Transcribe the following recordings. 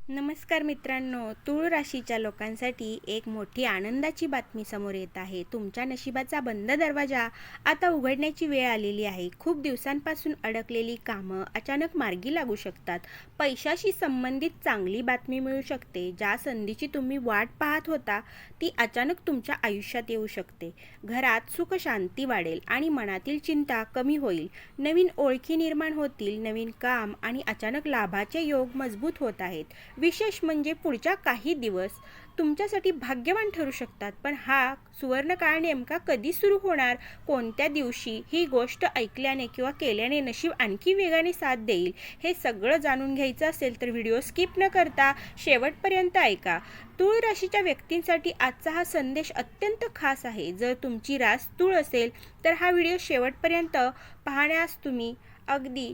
नमस्कार मित्रांनो, तूळ राशीच्या लोकांसाठी एक मोठी आनंदाची बातमी समोर येत आहे. तुमच्या नशिबाचा बंद दरवाजा आता उघडण्याची वेळ आलेली आहे. खूप दिवसांपासून अडकलेली कामं अचानक मार्गी लागू शकतात. पैशाशी संबंधित चांगली बातमी मिळू शकते. ज्या संधीची तुम्ही वाट पाहत होता ती अचानक तुमच्या आयुष्यात येऊ शकते. घरात सुख शांती वाढेल आणि मनातील चिंता कमी होईल. नवीन ओळखी निर्माण होतील. नवीन काम आणि अचानक लाभाचे योग मजबूत होत आहेत. विशेष म्हणजे पुढच्या काही दिवस तुमच्यासाठी भाग्यवान ठरू शकतात. पण हा सुवर्णकाळ नेमका कधी सुरू होणार, कोणत्या दिवशी, ही गोष्ट ऐकल्याने किंवा केल्याने नशीब आणखी वेगाने साथ देईल, हे सगळं जाणून घ्यायचं असेल तर व्हिडिओ स्किप न करता शेवटपर्यंत ऐका. तूळ राशीच्या व्यक्तींसाठी आजचा हा संदेश अत्यंत खास आहे. जर तुमची रास तूळ असेल तर हा व्हिडिओ शेवटपर्यंत पाहण्यास तुम्ही अगदी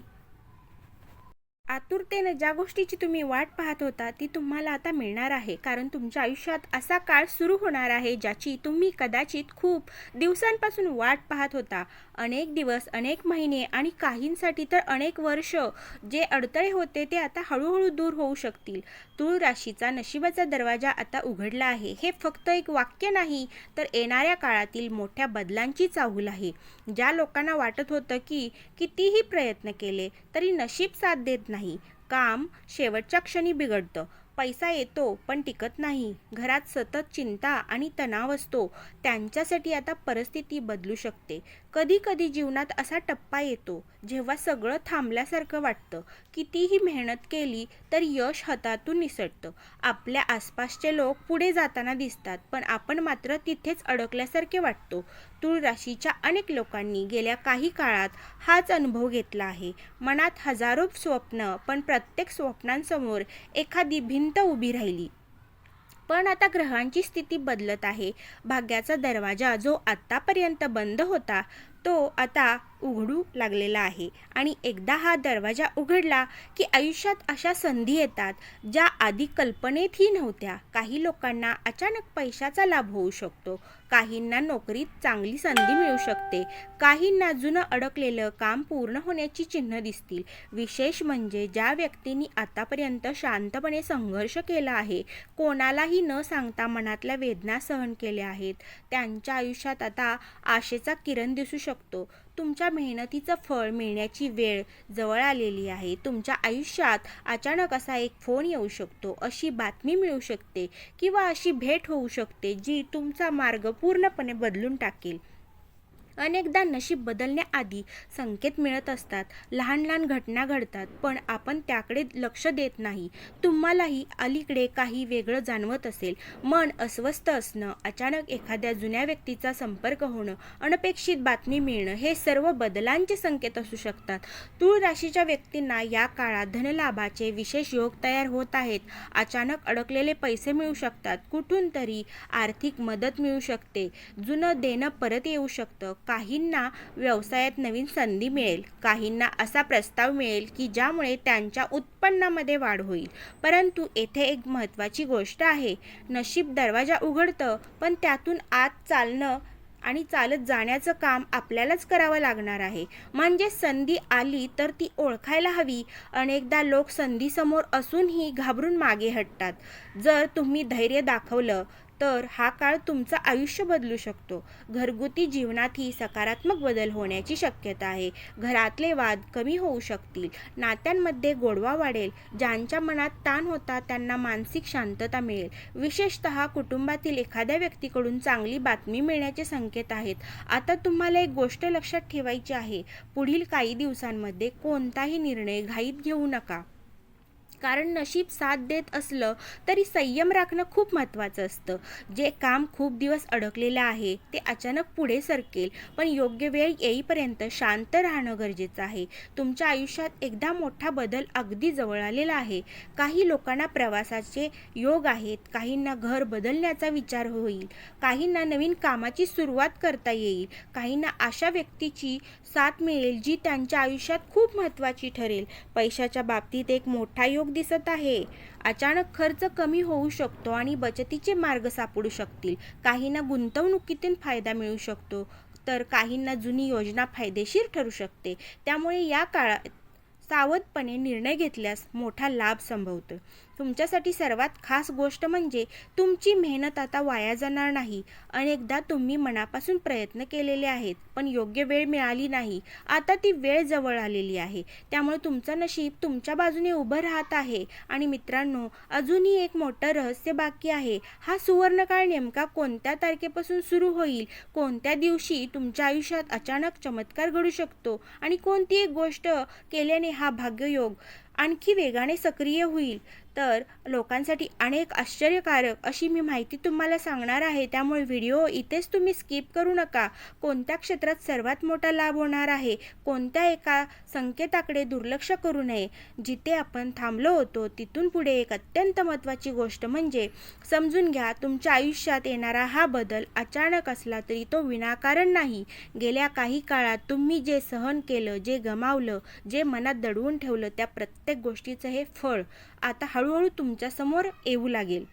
आतुरतेनं ज्या गोष्टीची तुम्ही वाट पाहत होता ती तुम्हाला आता मिळणार आहे. कारण तुमच्या आयुष्यात असा काळ सुरू होणार आहे ज्याची तुम्ही कदाचित खूप दिवसांपासून वाट पाहत होता. अनेक दिवस, अनेक महिने आणि काहींसाठी तर अनेक वर्ष जे अडथळे होते ते आता हळूहळू दूर होऊ शकतील. तूळ राशीचा नशिबाचा दरवाजा आता उघडला आहे. हे फक्त एक वाक्य नाही, तर येणाऱ्या काळातील मोठ्या बदलांची चाहूल आहे. ज्या लोकांना वाटत होतं की कितीही प्रयत्न केले तरी नशीब साथ देत नाही, काम शेवटच्या क्षणी बिघडतं, पैसा येतो पण टिकत नाही, घरात सतत चिंता आणि तणाव असतो, त्यांच्यासाठी आता परिस्थिती बदलू शकते. कधी कधी जीवनात असा टप्पा येतो जेव्हा सगळं थांबल्यासारखं वाटतं. कितीही मेहनत केली तर यश हातातून निसटतं. आपल्या आसपासचे लोक पुढे जाताना दिसतात, पण आपण मात्र तिथेच अडकल्यासारखे वाटतो. तूळ राशीच्या अनेक लोकांनी गेल्या काही काळात हाच अनुभव घेतला आहे. मनात हजारो स्वप्न, पण प्रत्येक स्वप्नांसमोर एखादी भिंत उभी राहिली. पण आता ग्रहांची स्थिती बदलत आहे. भाग्याचा दरवाजा जो आतापर्यंत बंद होता तो आता उघडू लागलेला आहे. आणि एकदा हा दरवाजा उघडला की आयुष्यात अशा संधी येतात ज्या आधी कल्पनेतही नव्हत्या. काही लोकांना अचानक पैशाचा लाभ होऊ शकतो, काहींना नोकरीत चांगली संधी मिळू शकते, काहींना जुनं अडकलेलं काम पूर्ण होण्याची चिन्ह दिसतील. विशेष म्हणजे ज्या व्यक्तींनी आतापर्यंत शांतपणे संघर्ष केला आहे, कोणालाही न सांगता मनातल्या वेदना सहन केल्या आहेत, त्यांच्या आयुष्यात आता आशेचा किरण दिसू शकतो. तुमच्या मेहनतीचं फळ मिळण्याची वेळ जवळ आलेली आहे. तुमच्या आयुष्यात अचानक असा एक फोन येऊ शकतो, अशी बातमी मिळू शकते किंवा अशी भेट होऊ शकते जी तुमचा मार्ग पूर्णपणे बदलून टाकेल. अनेकदा नशीब बदलण्याआधी संकेत मिळत असतात. लहान लहान घटना घडतात, पण आपण त्याकडे लक्ष देत नाही. तुम्हालाही अलीकडे काही वेगळं जाणवत असेल, मन अस्वस्थ असणं, अचानक एखाद्या जुन्या व्यक्तीचा संपर्क होणं, अनपेक्षित बातमी मिळणं, हे सर्व बदलांचे संकेत असू शकतात. तूळ राशीच्या व्यक्तींना या काळात धनलाभाचे विशेष योग तयार होत आहेत. अचानक अडकलेले पैसे मिळू शकतात, कुठून तरी आर्थिक मदत मिळू शकते, जुनं देणं परत येऊ शकतं. काहींना व्यवसायात नवीन संधी मिळेल, काहींना असा प्रस्ताव मिळेल की ज्यामुळे त्यांच्या उत्पन्नामध्ये वाढ होईल. परंतु येथे एक महत्त्वाची गोष्ट आहे. नशीब दरवाजा उघडतं, पण त्यातून आत चालणं आणि चालत जाण्याचं काम आपल्यालाच करावं लागणार आहे. म्हणजे संधी आली तर ती ओळखायला हवी. अनेकदा लोक संधीसमोर असूनही घाबरून मागे हटतात. जर तुम्ही धैर्य दाखवलं तर हा काळ तुमचं आयुष्य बदलू शकतो. घरगुती जीवनातही सकारात्मक बदल होण्याची शक्यता आहे. घरातले वाद कमी होऊ शकतील, नात्यांमध्ये गोडवा वाढेल, ज्यांच्या मनात ताण होता त्यांना मानसिक शांतता मिळेल. विशेषतः कुटुंबातील एखाद्या व्यक्तीकडून चांगली बातमी मिळण्याचे संकेत आहेत. आता तुम्हाला एक गोष्ट लक्षात ठेवायची आहे. पुढील काही दिवसांमध्ये कोणताही निर्णय घाईत घेऊ नका. कारण नशीब साथ देत असलं तरी संयम राखणं खूप महत्त्वाचं असतं. जे काम खूप दिवस अडकलेलं आहे ते अचानक पुढे सरकेल, पण योग्य वेळ येईपर्यंत शांत राहणं गरजेचं आहे. तुमच्या आयुष्यात एकदा मोठा बदल अगदी जवळ आलेला आहे. काही लोकांना प्रवासाचे योग आहेत, काहींना घर बदलण्याचा विचार होईल, काहींना नवीन कामाची सुरुवात करता येईल, काहींना अशा व्यक्तीची साथ मिळेल जी त्यांच्या आयुष्यात खूप महत्त्वाची ठरेल. पैशाच्या बाबतीत एक मोठा योग दिसत आहे. अचानक खर्च कमी होऊ शकतो आणि बचतीचे मार्ग सापडू शकतील. काहींना गुंतवणुकीतून फायदा मिळू शकतो, तर काहींना जुनी योजना फायदेशीर ठरू शकते. त्यामुळे या काळात सावधपणे निर्णय घेतल्यास मोठा लाभ संभवतो. तुमच्यासाठी सर्वात खास गोष्ट म्हणजे तुमची मेहनत आता वाया जाणार नाही. अनेकदा तुम्ही मनापासून प्रयत्न केलेले आहेत, पण योग्य वेळ मिळाली नाही. आता ती वेळ जवळ आलेली आहे. त्यामुळे तुमचं नशीब तुमच्या बाजूने उभं राहत आहे. आणि मित्रांनो, अजूनही एक मोठं रहस्य बाकी आहे. हा सुवर्णकाळ नेमका कोणत्या तारखेपासून सुरू होईल, कोणत्या दिवशी तुमच्या आयुष्यात अचानक चमत्कार घडू शकतो आणि कोणती एक गोष्ट केल्याने हा भाग्ययोग आणखी वेगाने सक्रिय होईल. तर लोकांसाठी अनेक आश्चर्यकारक अशी मी माहिती तुम्हाला सांगणार आहे. त्यामुळे व्हिडिओ इथेच तुम्ही स्किप करू नका. कोणत्या क्षेत्रात सर्वात मोठा लाभ होणार आहे, कोणत्या एका संकेताकडे दुर्लक्ष करू नये. जिथे आपण थांबलो होतो तिथून पुढे एक अत्यंत महत्त्वाची गोष्ट म्हणजे समजून घ्या, तुमच्या आयुष्यात येणारा हा बदल अचानक असला तरी तो विनाकारण नाही. गेल्या काही काळात तुम्ही जे सहन केलं, जे गमावलं, जे मनात दडवून ठेवलं, त्या प्रत्येक गोष्टीचं हे फळ आता हळूहळू तुमच्यासमोर येऊ लागेल.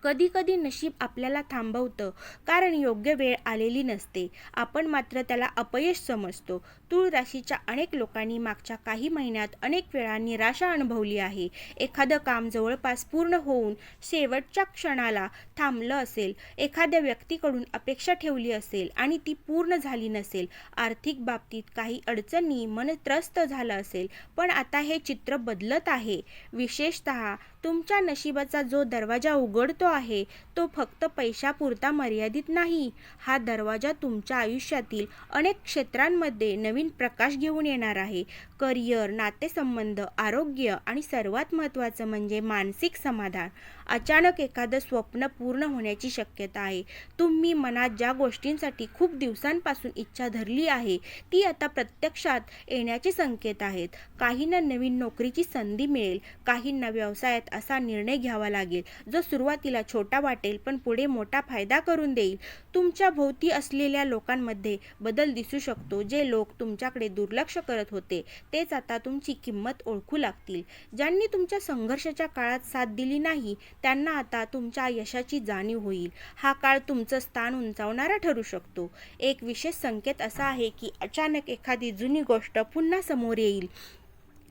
कधी कधी नशीब आपल्याला थांबवतं, कारण योग्य वेळ आलेली नसते. आपण मात्र त्याला अपयश समजतो. तूळ राशीच्या अनेक लोकांनी मागच्या काही महिन्यात अनेक वेळा निराशा अनुभवली आहे. एखादं काम जवळपास पूर्ण होऊन शेवटच्या क्षणाला थांबलं असेल, एखाद्या व्यक्तीकडून अपेक्षा ठेवली असेल आणि ती पूर्ण झाली नसेल. आर्थिक बाबतीत काही अडचणी, मन त्रस्त झालं असेल. पण आता हे चित्र बदलत आहे. विशेषतः तुमच्या नशिबाचा जो दरवाजा उघडतो आहे तो फक्त पैशापुरता मर्यादित नाही. हा दरवाजा तुमच्या आयुष्यातील अनेक क्षेत्रांमध्ये नवीन प्रकाश घेऊन येणार आहे. करिअर, नातेसंबंध, आरोग्य आणि सर्वात महत्त्वाचं म्हणजे मानसिक समाधान. अचानक एखादं स्वप्न पूर्ण होण्याची शक्यता आहे. तुम्ही मनात ज्या गोष्टींसाठी खूप दिवसांपासून इच्छा धरली आहे ती आता प्रत्यक्षात येण्याचे संकेत आहेत. काहींना नवीन नोकरीची संधी मिळेल, काहींना व्यवसायात असा निर्णय घ्यावा लागेल जो सुरुवातीला छोटा वाटेल पण पुढे मोठा फायदा करून देईल. तुमच्या भोवती असलेल्या लोकांमध्ये बदल दिसू शकतो. जे लोक तुमच्याकडे दुर्लक्ष करत होते तेच आता तुमची किंमत ओळखू लागतील. ज्यांनी तुमच्या संघर्षाच्या काळात साथ दिली नाही त्यांना आता तुमच्या यशाची जाणीव होईल. हा काळ तुमचं स्थान उंचावणारा ठरू शकतो. एक विशेष संकेत असा आहे की अचानक एखादी जुनी गोष्ट पुन्हा समोर येईल.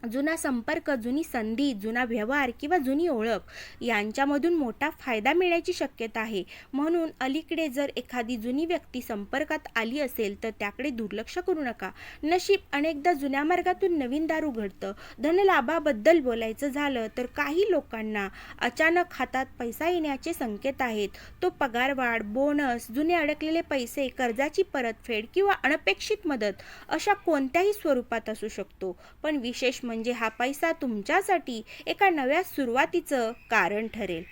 जुना संपर्क, जुनी संधी, जुना व्यवहार किंवा जुनी ओळख यांच्यामधून मोठा फायदा मिळण्याची शक्यता आहे. म्हणून अलीकडे जर एखादी जुनी व्यक्ती संपर्कात आली असेल तर त्याकडे दुर्लक्ष करू नका. नशीब अनेकदा जुन्या मार्गातून नवीन दार उघडतं. धनलाभाबद्दल बोलायचं झालं तर काही लोकांना अचानक हातात पैसा येण्याचे संकेत आहेत. तो पगारवाढ, बोनस, जुने अडकलेले पैसे, कर्जाची परतफेड किंवा अनपेक्षित मदत अशा कोणत्याही स्वरूपात असू शकतो. पण विशेष म्हणजे हा पैसा तुमच्यासाठी एका नव्या सुरुवातीचं कारण ठरेल.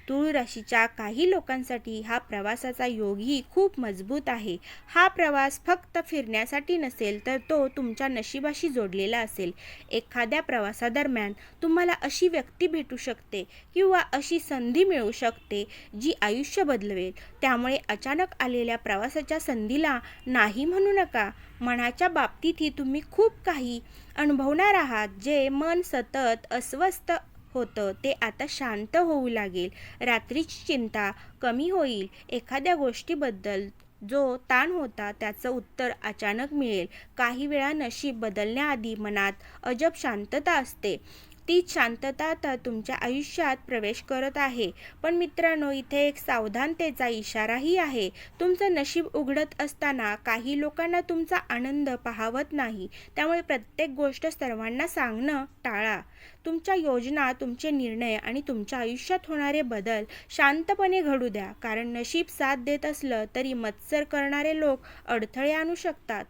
तूळ राशीच्या काही लोकांसाठी हा प्रवासाचा योगही खूप मजबूत आहे. हा प्रवास फक्त फिरण्यासाठी नसेल तर तो तुमच्या नशिबाशी जोडलेला असेल. एखाद्या प्रवासादरम्यान तुम्हाला अशी व्यक्ती भेटू शकते किंवा अशी संधी मिळू शकते जी आयुष्य बदलवेल. त्यामुळे अचानक आलेल्या प्रवासाच्या संधीला नाही म्हणू नका. मनाच्या बाबतीतही तुम्ही खूप काही अनुभवणार आहात. जे मन सतत अस्वस्थ होतं ते आता शांत होऊ लागेल. रात्रीची चिंता कमी होईल. एखाद्या गोष्टीबद्दल जो ताण होता त्याचं उत्तर अचानक मिळेल. काही वेळा नशीब बदलण्याआधी मनात अजब शांतता असते. तीच शांतता आता तुमच्या आयुष्यात प्रवेश करत आहे. पण मित्रांनो, इथे एक सावधानतेचा इशाराही आहे. तुमचं नशीब उघडत असताना काही लोकांना तुमचा आनंद पाहवत नाही. त्यामुळे प्रत्येक गोष्ट सर्वांना सांगणं टाळा. तुमच्या योजना, तुमचे निर्णय आणि तुमच्या आयुष्यात होणारे बदल शांतपणे घडू द्या. कारण नशीब साथ देत असलं तरी मत्सर करणारे लोक अडथळे आणू शकतात.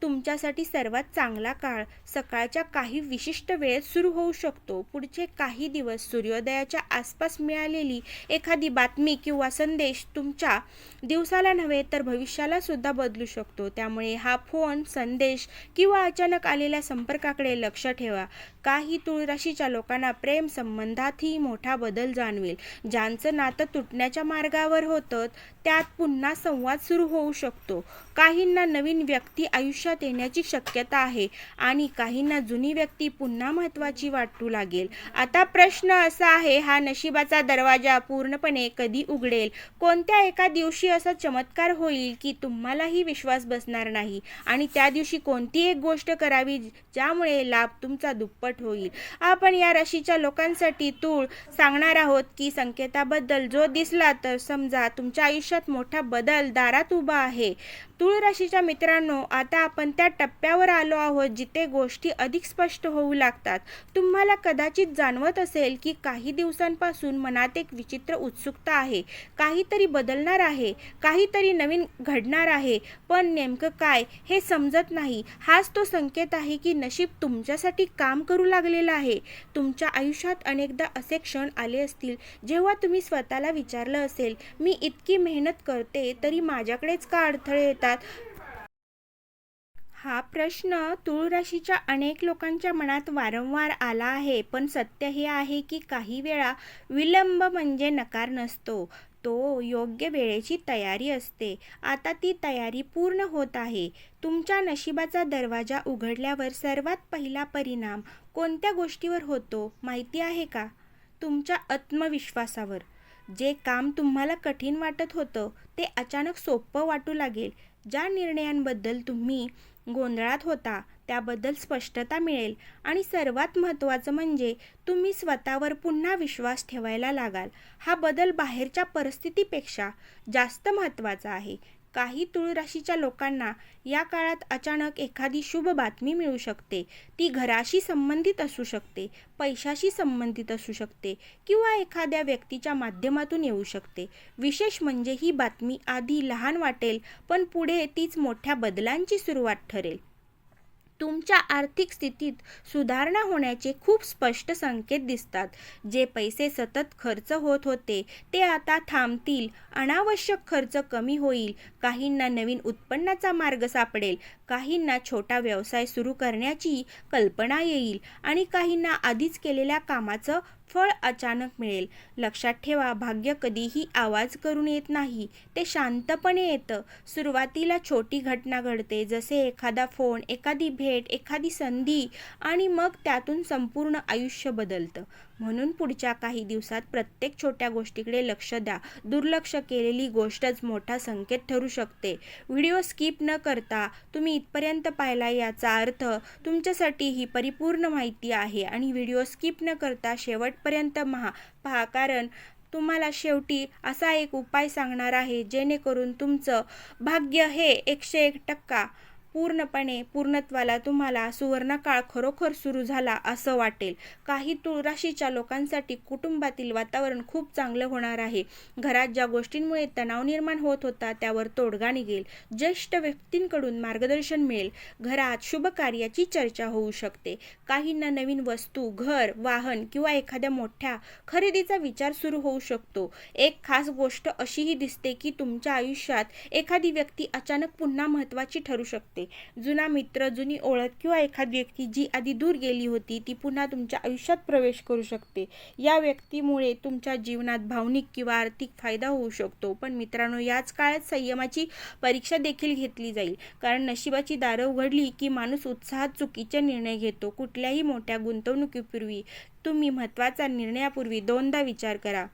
तुमच्यासाठी सर्वात चांगला काळ सकाळच्या काही विशिष्ट वेळेत सुरू होऊ शकतो. पुढचे काही दिवस सूर्योदयाच्या आसपास मिळालेली एखादी बातमी किंवा संदेश तुमच्या दिवसाला नव्हे तर भविष्याला सुद्धा बदलू शकतो. त्यामुळे हा फोन, संदेश किंवा अचानक आलेल्या संपर्काकडे लक्ष ठेवा. काही तूळ राशीच्या लोकांना प्रेम संबंधातही मोठा बदल जाणवेल. ज्यांचं नातं तुटण्याच्या मार्गावर होतं त्यात पुन्हा संवाद सुरू होऊ शकतो. काहींना नवीन व्यक्ती आयुष्यात येण्याची शक्यता आहे आणि काहींना जुनी व्यक्ती पुन्हा महत्त्वाची वाटू लागेल. आता प्रश्न असा आहे, हा नशिबाचा दरवाजा पूर्णपणे कधी उघडेल? कोणत्या एका दिवशी असा चमत्कार होईल की तुम्हालाही विश्वास बसणार नाही? आणि त्या दिवशी कोणती एक गोष्ट करावी ज्यामुळे लाभ तुमचा दुप्पट प्रकट होईल. आपण या राशीच्या लोकांसाठी तूळ सांगणार आहोत की संकेताबद्दल जो दिसला तर समजा तुमच्या आयुष्यात मोठा बदल दारात उभा आहे. तूळ राशीच्या मित्रांनो, आता आपण त्या टप्प्यावर आलो आहोत जिथे गोष्टी अधिक स्पष्ट होऊ लागतात. तुम्हाला कदाचित जाणवत असेल की काही दिवसांपासून मनात एक विचित्र उत्सुकता आहे. काहीतरी बदलणार आहे, काहीतरी नवीन घडणार आहे, पण नेमकं काय हे समजत नाही. हाच तो संकेत आहे की नशीब तुमच्यासाठी काम करू लागलेलं आहे. तुमच्या आयुष्यात अनेकदा असे क्षण आले असतील जेव्हा तुम्ही स्वतःला विचारलं असेल, मी इतकी मेहनत करते तरी माझ्याकडेच का अडथळे येतात. हा प्रश्न तूळ राशीच्या अनेक लोकांच्या मनात वारंवार आला आहे. पण सत्य हे आहे की काही वेळा विलंब म्हणजे नकार नसतो, तो योग्य वेळेची तयारी असते. आता ती तयारी पूर्ण होत आहे. तुमच्या नशिबाचा दरवाजा उघडल्यावर सर्वात पहिला परिणाम कोणत्या गोष्टीवर होतो माहिती आहे का? तुमच्या आत्मविश्वासावर. जे काम तुम्हाला कठीण वाटत होतं ते अचानक सोपं वाटू लागेल. ज्या निर्णयांबद्दल तुम्ही गोंधळात होता त्याबद्दल स्पष्टता मिळेल आणि सर्वात महत्त्वाचं म्हणजे तुम्ही स्वतःवर पुन्हा विश्वास ठेवायला लागाल. हा बदल बाहेरच्या परिस्थितीपेक्षा जास्त महत्त्वाचा आहे. काही तूळ राशीच्या लोकांना या काळात अचानक एखादी शुभ बातमी मिळू शकते. ती घराशी संबंधित असू शकते, पैशाशी संबंधित असू शकते किंवा एखाद्या व्यक्तीच्या माध्यमातून येऊ शकते. विशेष म्हणजे ही बातमी आधी लहान वाटेल पण पुढे तीच मोठ्या बदलांची सुरुवात ठरेल. तुमच्या आर्थिक स्थितीत सुधारणा होण्याचे खूप स्पष्ट संकेत दिसतात. जे पैसे सतत खर्च होत होते ते आता थांबतील. अनावश्यक खर्च कमी होईल. काहींना नवीन उत्पन्नाचा मार्ग सापडेल, काहींना छोटा व्यवसाय सुरू करण्याची कल्पना येईल आणि काहींना आधीच केलेल्या कामाचं फळ अचानक मिळेल. लक्षात ठेवा, भाग्य कधीही आवाज करून येत नाही, ते शांतपणे येतं. सुरुवातीला छोटी घटना घडते, जसे एखादा फोन, एखादी भेट, एखादी संधी, आणि मग त्यातून संपूर्ण आयुष्य बदलतं. म्हणून पुढच्या काही दिवसात प्रत्येक छोट्या गोष्टीकडे लक्ष द्या. दुर्लक्ष केलेली गोष्टच मोठा संकेत ठरू शकते. व्हिडिओ स्किप न करता तुम्ही इथपर्यंत पाहिला याचा अर्थ तुमच्यासाठी ही परिपूर्ण माहिती आहे आणि व्हिडिओ स्किप न करता शेवटपर्यंत पहा, कारण तुम्हाला शेवटी असा एक उपाय सांगणार आहे जेणेकरून तुमचं भाग्य हे 101% पूर्णपणे पूर्णत्वाला तुम्हाला सुवर्णकाळ खरोखर सुरू झाला असं वाटेल. काही तूळ राशीच्या लोकांसाठी कुटुंबातील वातावरण खूप चांगलं होणार आहे. घरात ज्या गोष्टींमुळे तणाव निर्माण होत होता त्यावर तोडगा निघेल. ज्येष्ठ व्यक्तींकडून मार्गदर्शन मिळेल. घरात शुभ कार्याची चर्चा होऊ शकते. काहींना नवीन वस्तू, घर, वाहन किंवा एखाद्या मोठ्या खरेदीचा विचार सुरू होऊ शकतो. एक खास गोष्ट अशीही दिसते की तुमच्या आयुष्यात एखादी व्यक्ती अचानक पुन्हा महत्त्वाची ठरू शकते. जुना मित्र, जुनी ओळख किंवा एखादी व्यक्ती जी आधी दूर गेली होती ती पुन्हा तुमच्या आयुष्यात प्रवेश करू शकते. या व्यक्तीमुळे तुमच्या जीवनात भावनिक किंवा आर्थिक फायदा होऊ शकतो. पण मित्रांनो, याच काळात संयमाची परीक्षा देखील घेतली जाईल, कारण नशिबाची दारं उघडली की माणूस उत्साहात चुकीचे निर्णय घेतो. कुठल्याही मोठ्या गुंतवणुकीपूर्वी तुम्ही महत्त्वाच्या निर्णयापूर्वी दोनदा विचार करा.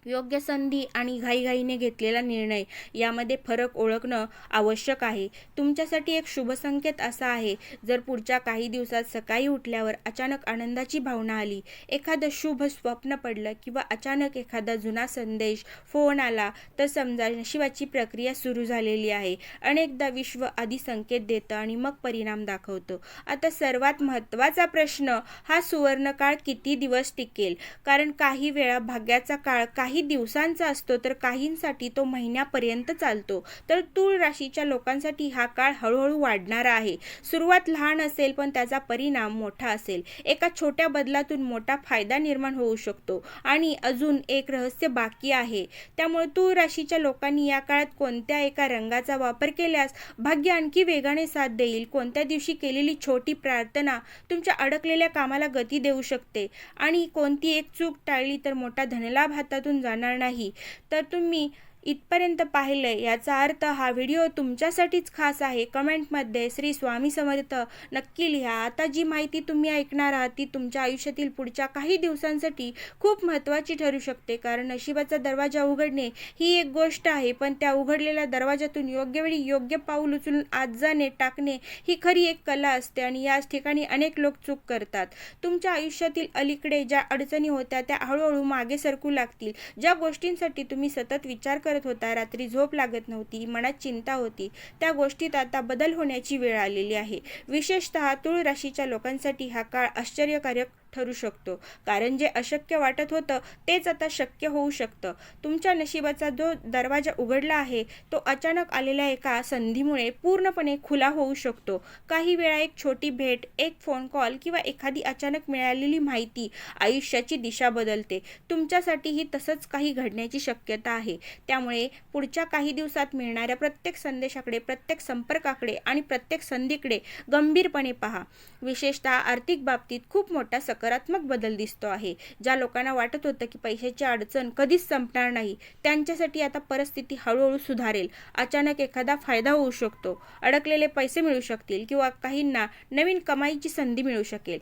योग्य संधी आणि घाईघाईने घेतलेला निर्णय यामध्ये फरक ओळखणं आवश्यक आहे. तुमच्यासाठी एक शुभ संकेत असा आहे, जर पुढच्या काही दिवसात सकाळी उठल्यावर अचानक आनंदाची भावना आली, एखादं शुभ स्वप्न पडलं किंवा अचानक एखादा जुना संदेश, फोन आला, तर समजा नशिबाची प्रक्रिया सुरू झालेली आहे. अनेकदा विश्व आधी संकेत देतं आणि मग परिणाम दाखवतं. आता सर्वात महत्त्वाचा प्रश्न, हा सुवर्णकाळ किती दिवस टिकेल? कारण काही वेळा भाग्याचा काळ काही दिवसांचा असतो तर काहींसाठी तो महिन्यापर्यंत चालतो. तर तूळ राशीच्या लोकांसाठी हा काळ हळूहळू वाढणारा आहे. सुरुवात लहान असेल पण त्याचा परिणाम मोठा असेल. एका छोट्या बदलातून मोठा फायदा निर्माण होऊ शकतो. आणि अजून एक रहस्य बाकी आहे. त्यामुळे तूळ राशीच्या लोकांनी या काळात कोणत्या एका रंगाचा वापर केल्यास भाग्य आणखी वेगाने साथ देईल. कोणत्या दिवशी केलेली छोटी प्रार्थना तुमच्या अडकलेल्या कामाला गती देऊ शकते. आणि कोणती एक चूक टाळली तर मोठा धनलाभ हातातून जाणार नाही. तर तुम्ही इथपर्यंत पाहिलंय याचा अर्थ हा व्हिडिओ तुमच्यासाठीच खास आहे. कमेंटमध्ये श्री स्वामी समर्थ नक्की लिहा. आता जी माहिती तुम्ही ऐकणार आहात ती तुमच्या आयुष्यातील पुढच्या काही दिवसांसाठी खूप महत्त्वाची ठरू शकते. कारण नशिबाचा दरवाजा उघडणे ही एक गोष्ट आहे, पण त्या उघडलेल्या दरवाजातून योग्य वेळी योग्य पाऊल उचलून आत जाणे टाकणे ही खरी एक कला असते आणि याच ठिकाणी अनेक लोक चूक करतात. तुमच्या आयुष्यातील अलीकडे ज्या अडचणी होत्या त्या हळूहळू मागे सरकू लागतील. ज्या गोष्टींसाठी तुम्ही सतत विचार करत होता, रात्री झोप लागत नव्हती, मनात चिंता होती, त्या गोष्टीत आता बदल होण्याची वेळ आलेली आहे. विशेषतः तुळ राशीच्या लोकांसाठी हा काळ आश्चर्यकारक ठरू शकतो. कारण जे अशक्य वाटत होतं तेच आता शक्य होऊ शकतं. तुमच्या नशिबाचा जो दरवाजा उघडला आहे तो अचानक आलेल्या एका संधीमुळे पूर्णपणे खुला होऊ शकतो. काही वेळा एक छोटी भेट, एक फोन कॉल किंवा एखादी अचानक मिळालेली माहिती आयुष्याची दिशा बदलते. तुमच्यासाठीही तसंच काही घडण्याची शक्यता आहे. त्यामुळे पुढच्या काही दिवसात मिळणाऱ्या प्रत्येक संदेशाकडे, प्रत्येक संपर्काकडे आणि प्रत्येक संधीकडे गंभीरपणे पहा. विशेषतः आर्थिक बाबतीत खूप मोठा सकारात्मक बदल दिसतो आहे. ज्या लोकांना वाटत होतं की पैशाची अडचण कधीच संपणार नाही, त्यांच्यासाठी आता परिस्थिती हळूहळू सुधारेल. अचानक एखादा फायदा होऊ शकतो, अडकलेले पैसे मिळू शकतील किंवा काहींना नवीन कमाईची संधी मिळू शकेल.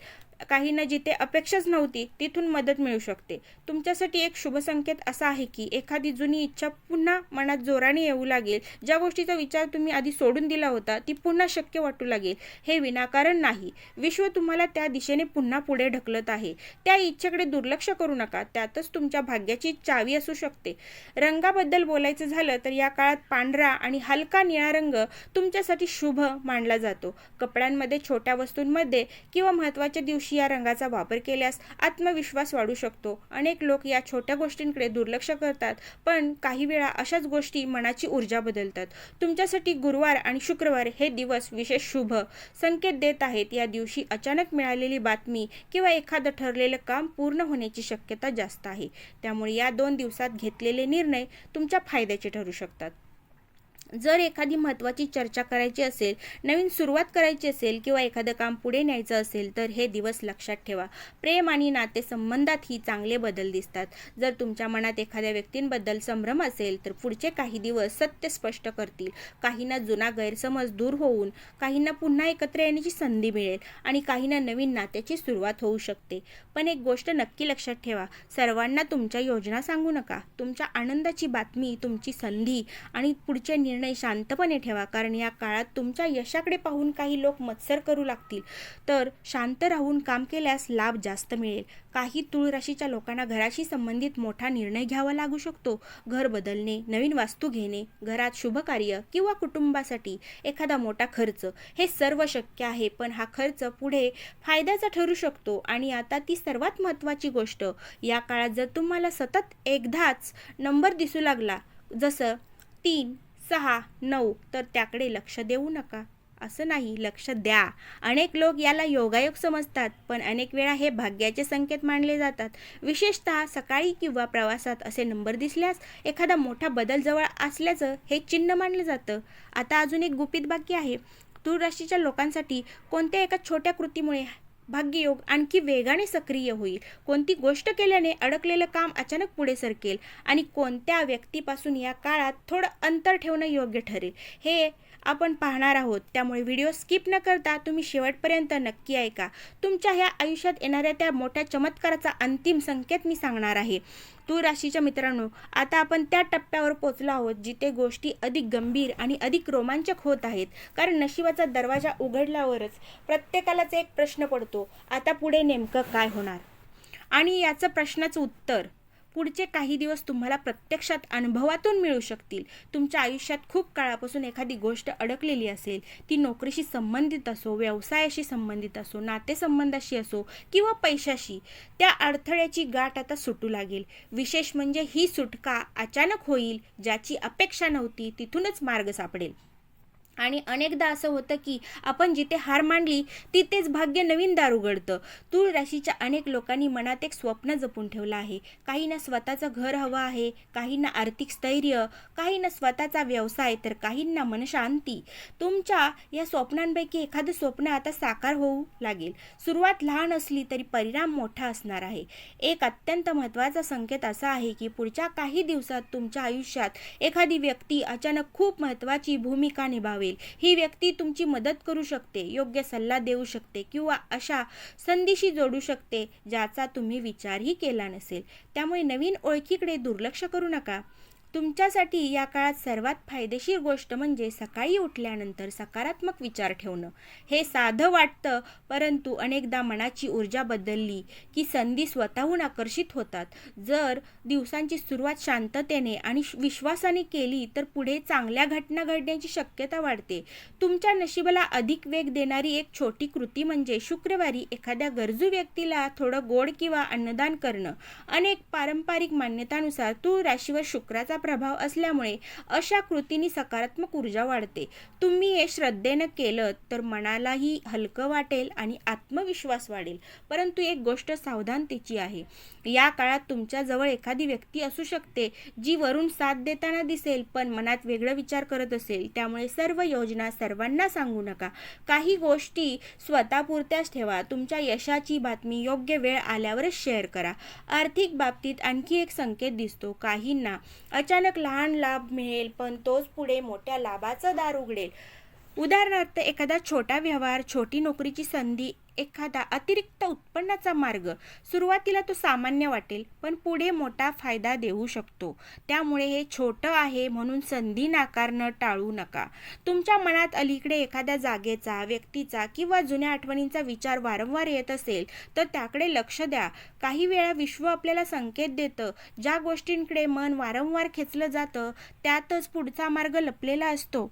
काहींना जिथे अपेक्षाच नव्हती तिथून मदत मिळू शकते. तुमच्यासाठी एक शुभ संकेत असा आहे की एखादी जुनी इच्छा पुन्हा मनात जोराने येऊ लागेल. ज्या गोष्टीचा विचार तुम्ही आधी सोडून दिला होता ती पुन्हा शक्य वाटू लागेल. हे विनाकारण नाही. विश्व तुम्हाला त्या दिशेने पुन्हा पुढे ढकलत आहे. त्या इच्छेकडे दुर्लक्ष करू नका. त्यातच तुमच्या भाग्याची चावी असू शकते. रंगाबद्दल बोलायचं झालं तर या काळात पांढरा आणि हलका निळा रंग तुमच्यासाठी शुभ मानला जातो. कपड्यांमध्ये, छोट्या वस्तूंमध्ये किंवा महत्त्वाच्या दिवशी या रंगाचा वापर केल्यास आत्मविश्वास वाढू शकतो. अनेक लोक या छोट्या गोष्टींकडे दुर्लक्ष करतात, पण काही वेळा अशाच गोष्टी मनाची ऊर्जा बदलतात. तुमच्यासाठी गुरुवार आणि शुक्रवार हे दिवस विशेष शुभ संकेत देत आहेत. या दिवशी अचानक मिळालेली बातमी किंवा एखादं ठरलेलं काम पूर्ण होण्याची शक्यता जास्त आहे. त्यामुळे या 2 दिवसात घेतलेले निर्णय तुमच्या फायद्याचे ठरू शकतात. जर एखादी महत्त्वाची चर्चा करायची असेल, नवीन सुरुवात करायची असेल किंवा एखादं काम पुढे न्यायचं असेल तर हे दिवस लक्षात ठेवा. प्रेम आणि नातेसंबंधातही चांगले बदल दिसतात. जर तुमच्या मनात एखाद्या व्यक्तींबद्दल संभ्रम असेल तर पुढचे काही दिवस सत्य स्पष्ट करतील. काहींना जुना गैरसमज दूर होऊन काहींना पुन्हा एकत्र येण्याची संधी मिळेल आणि काहींना नवीन नात्याची सुरुवात होऊ शकते. पण एक गोष्ट नक्की लक्षात ठेवा, सर्वांना तुमच्या योजना सांगू नका. तुमच्या आनंदाची बातमी, तुमची संधी आणि पुढचे निर्णय शांतपणे ठेवा. कारण या काळात तुमच्या यशाकडे पाहून काही लोक मत्सर करू लागतील, तर शांत राहून काम केल्यास लाभ जास्त मिळेल. काही तुळ राशीच्या लोकांना घराशी संबंधित मोठा निर्णय घ्यावा लागू शकतो. घर बदलणे, नवीन वास्तू घेणे, घरात शुभकार्य किंवा कुटुंबासाठी एखादा मोठा खर्च, हे सर्व शक्य आहे. पण हा खर्च पुढे फायद्याचा ठरू शकतो. आणि आता ती सर्वात महत्त्वाची गोष्ट, या काळात जर तुम्हाला सतत एकदाच नंबर दिसू लागला, जसं 3, 6, 9, तर त्याकडे लक्ष देऊ नका. असं नाही, लक्ष द्या. अनेक लोक याला योगायोग समजतात, पण अनेक वेळा हे भाग्याचे संकेत मानले जातात. विशेषतः सकाळी किंवा प्रवासात असे नंबर दिसल्यास एखादा मोठा बदल जवळ असल्याचं हे चिन्ह मानलं जातं. आता अजून एक गुपित बाकी आहे. तुळ राशीच्या लोकांसाठी कोणत्या एका छोट्या कृतीमुळे भाग्ययोग आणखी वेगाने सक्रिय होईल. कोणती गोष्ट केल्याने अडकलेलं काम अचानक पुढे सरकेल आणि कोणत्या व्यक्तीपासून या काळात थोडं अंतर ठेवणं योग्य ठरेल, हे आपण पाहणार आहोत. त्यामुळे व्हिडिओ स्किप न करता तुम्ही शेवटपर्यंत नक्की ऐका. तुमच्या ह्या आयुष्यात येणाऱ्या त्या मोठ्या चमत्काराचा अंतिम संकेत मी सांगणार आहे. तुळ राशीच्या मित्रांनो, आता आपण त्या टप्प्यावर पोहोचलो आहोत जिथे गोष्टी अधिक गंभीर आणि अधिक रोमांचक होत आहेत. कारण नशिबाचा दरवाजा उघडल्यावरच प्रत्येकालाच एक प्रश्न पडतो, आता पुढे नेमकं काय होणार? आणि याचं प्रश्नाचं उत्तर पुढचे काही दिवस तुम्हाला प्रत्यक्षात अनुभवातून मिळू शकतील. तुमच्या आयुष्यात खूप काळापासून एखादी गोष्ट अडकलेली असेल, ती नोकरीशी संबंधित असो, व्यवसायाशी संबंधित असो, नातेसंबंधाशी असो किंवा पैशाशी, त्या अडथळ्याची गाठ आता सुटू लागेल. विशेष म्हणजे ही सुटका अचानक होईल. ज्याची अपेक्षा नव्हती तिथूनच मार्ग सापडेल. आणि अनेकदा असं होतं की आपण जिथे हार मांडली तिथेच भाग्य नवीन दार उघडतं. तूळ राशीच्या अनेक लोकांनी मनात एक स्वप्न जपून ठेवलं आहे. काहींना स्वतःचं घर हवं आहे, काहींना आर्थिक स्थैर्य, काहींना स्वतःचा व्यवसाय, तर काहींना मनशांती. तुमच्या या स्वप्नांपैकी एखादं स्वप्न आता साकार होऊ लागेल. सुरुवात लहान असली तरी परिणाम मोठा असणार आहे. एक अत्यंत महत्त्वाचा संकेत असा आहे की पुढच्या काही दिवसात तुमच्या आयुष्यात एखादी व्यक्ती अचानक खूप महत्त्वाची भूमिका निभावेल. ही व्यक्ती तुमची मदत करू शकते, योग्य सल्ला देऊ शकते किंवा अशा संधीशी जोडू शकते ज्याचा तुम्ही विचारही केला नसेल. त्यामुळे नवीन ओळखीकडे दुर्लक्ष करू नका. तुमच्यासाठी या काळात सर्वात फायदेशीर गोष्ट म्हणजे सकाळी उठल्यानंतर सकारात्मक विचार ठेवणं. हे साधं वाटतं, परंतु अनेकदा मनाची ऊर्जा बदलली की संधी स्वतःहून आकर्षित होतात. जर दिवसांची सुरुवात शांततेने आणि विश्वासाने केली तर पुढे चांगल्या घटना घडण्याची शक्यता वाढते. तुमच्या नशिबाला अधिक वेग देणारी एक छोटी कृती म्हणजे शुक्रवारी एखाद्या गरजू व्यक्तीला थोडं गोड किंवा अन्नदान करणं. अनेक पारंपरिक मान्यतानुसार तूळ राशीवर शुक्राचा प्रभाव असल्यामुळे अशा कृतींनी सकारात्मक ऊर्जा वाढते. तुम्ही हे श्रद्धेनं केलं तर मनालाही हलकं वाटेल आणि आत्मविश्वास वाढेल. परंतु एक गोष्ट सावधानतेची आहे. या काळात तुमच्याजवळ एखादी व्यक्ती असू शकते जी वरून साथ देताना दिसेल पण मनात वेगळं विचार करत असेल. त्यामुळे सर्व योजना सर्वांना सांगू नका. काही गोष्टी स्वतःपुरत्याच ठेवा. तुमच्या यशाची बातमी योग्य वेळ आल्यावरच शेअर करा. आर्थिक बाबतीत आणखी एक संकेत दिसतो. काहींना अचानक लहान लाभ मिळेल पण तोच पुढे मोठ्या लाभाचं दार उघडेल. उदाहरणार्थ एखादा छोटा व्यवहार, छोटी नोकरीची संधी, एखादा अतिरिक्त उत्पन्नाचा मार्ग. सुरुवातीला तो सामान्य वाटेल पण पुढे मोठा फायदा देऊ शकतो. त्यामुळे हे छोटं आहे म्हणून संधी नाकारणं टाळू नका. तुमच्या मनात अलीकडे एखाद्या जागेचा, व्यक्तीचा किंवा जुन्या आठवणींचा विचार वारंवार येत असेल तर त्याकडे लक्ष द्या. काही वेळा विश्व आपल्याला संकेत देतं. ज्या गोष्टींकडे मन वारंवार खेचलं जातं त्यातच पुढचा मार्ग लपलेला असतो.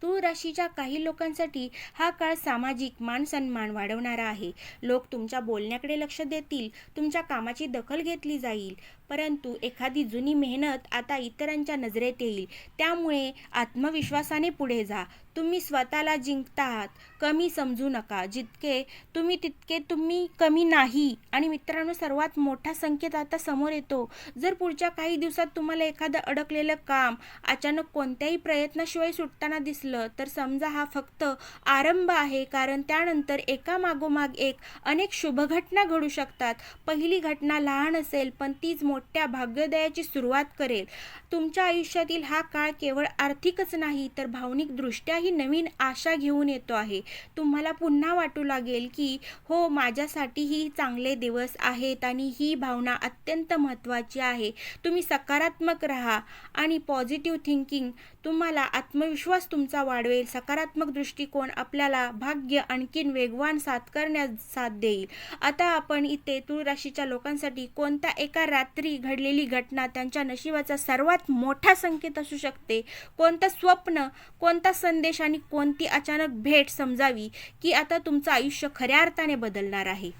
तूळ राशीच्या काही लोकांसाठी हा काळ सामाजिक मान-सन्मान वाढवणारा आहे. लोक तुमच्या बोलण्याकडे लक्ष देतील, तुमच्या कामाची दखल घेतली जाईल. परंतु एखादी जुनी मेहनत आता इतरांच्या नजरेत येईल. त्यामुळे आत्मविश्वासाने पुढे जा. तुम्ही स्वतःला जिंकत आहात. कमी समजू नका. जितके तुम्ही तितके तुम्ही कमी नाही. आणि मित्रांनो, सर्वात मोठा संकेत आता समोर येतो. जर पुढच्या काही दिवसात तुम्हाला एखादं अडकलेलं काम अचानक कोणत्याही प्रयत्नाशिवाय सुटताना दिसलं तर समजा हा फक्त आरंभ आहे, कारण त्यानंतर एका मागोमाग एक अनेक शुभ घटना घडू शकतात. पहिली घटना लहान असेल पण तीच मोठ्या भाग्योदयाची सुरुवात करेल. तुमच्या आयुष्यातील हा काळ केवळ आर्थिकच नाही तर भावनिकदृष्ट्याही नवीन आशा घेऊन येतो आहे. तुम्हाला पुन्हा वाटू लागेल की हो, माझ्यासाठीही चांगले दिवस आहेत आणि ही भावना अत्यंत महत्त्वाची आहे. तुम्ही सकारात्मक राहा आणि पॉझिटिव्ह थिंकिंग तुम्हाला आत्मविश्वास तुमचा वाढवेल. सकारात्मक दृष्टिकोन आपल्याला भाग्य आणखीन वेगवान करण्यास साथ देईल. आता आपण इथे तूळ राशीच्या लोकांसाठी कोणत्या एका रात्री घडलेली घटना त्यांच्या नशिबाचा सर्वात मोठा संकेत असू शकते, कोणतं स्वप्न, कोणता संदेश आणि कोणती अचानक भेट समजावी की आता तुमचं आयुष्य खऱ्या अर्थाने बदलणार आहे.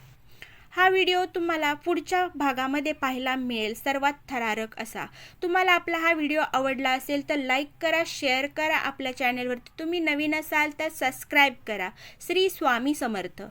हा व्हिडिओ तुम्हाला पुढच्या भागामध्ये पाहायला मिळेल सर्वात थरारक असा. तुम्हाला आपला हा व्हिडिओ आवडला असेल तर लाईक करा, शेअर करा. आपल्या चॅनलवरती तुम्ही नवीन असाल तर सबस्क्राईब करा. श्री स्वामी समर्थ.